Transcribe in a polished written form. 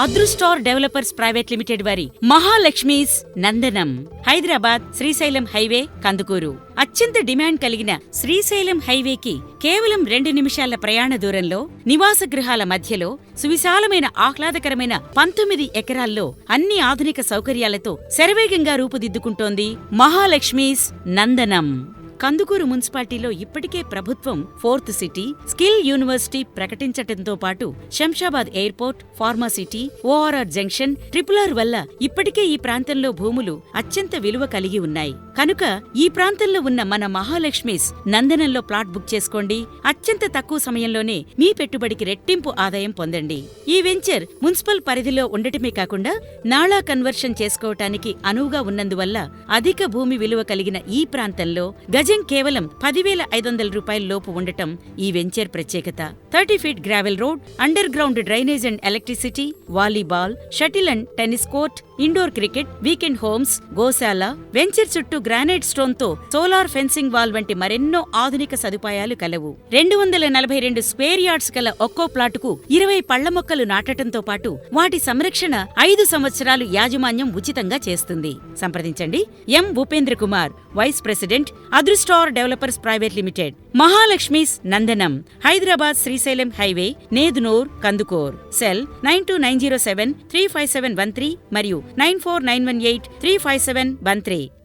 అదృస్టార్ developers private limited వారి మహాలక్ష్మీస్ Nandanam Hyderabad Srisailam highway Kandukur. అత్యంత demand కలిగిన శ్రీశైలం హైవేకి కేవలం 2 నిమిషాల ప్రయాణ దూరంలో నివాస గృహాల మధ్యలో సువిశాలమైన ఆహ్లాదకరమైన 19 ఎకరాల్లో అన్ని ఆధునిక సౌకర్యాలతో శరవేగంగా రూపుదిద్దుకుంటోంది మహాలక్ష్మీస్ నందనం. కందుకూరు మున్సిపాలిటీలో ఇప్పటికే ప్రభుత్వం 4th సిటీ, స్కిల్ యూనివర్సిటీ ప్రకటించటంతో పాటు Shamshabad airport, pharma city, ORR junction, RRR వల్ల ఇప్పటికే ఈ ప్రాంతంలో భూములు అత్యంత విలువ కలిగి ఉన్నాయి. కనుక ఈ ప్రాంతంలో ఉన్న మన మహాలక్ష్మీస్ నందనంలో ప్లాట్ బుక్ చేసుకోండి. అత్యంత తక్కువ సమయంలోనే మీ పెట్టుబడికి రెట్టింపు ఆదాయం పొందండి. ఈ వెంచర్ మున్సిపల్ పరిధిలో ఉండటమే కాకుండా నాళా కన్వర్షన్ చేసుకోవటానికి అనువుగా ఉన్నందువల్ల అధిక భూమి విలువ కలిగిన ఈ ప్రాంతంలో గజం కేవలం 10,500 రూపాయల లోపు ఉండటం ఈ వెంచర్ ప్రత్యేకత. 30 feet gravel road, underground drainage and electricity, volleyball, shuttle and tennis court, indoor cricket, weekend homes, గోశాల, వెంచర్ చుట్టూ గ్రానైట్ స్టోన్ తో సోలార్ ఫెన్సింగ్ వాల్ వంటి మరెన్నో ఆధునిక సదుపాయాలు కలవు. 242 స్క్వేర్ యార్డ్స్ గల ఒక్కో ప్లాటుకు 20 పళ్ల మొక్కలు నాటడంతో పాటు వాటి సంరక్షణ 5 సంవత్సరాలు యాజమాన్యం ఉచితంగా చేస్తుంది. సంప్రదించండి M Bhupendra Kumar, vice president, Adristar developers private limited, Mahalakshmi's Nandanam, Hyderabad Srisailam highway, Nedunoor, Kandukur. Cell 9290735713 మరియు 94918357113.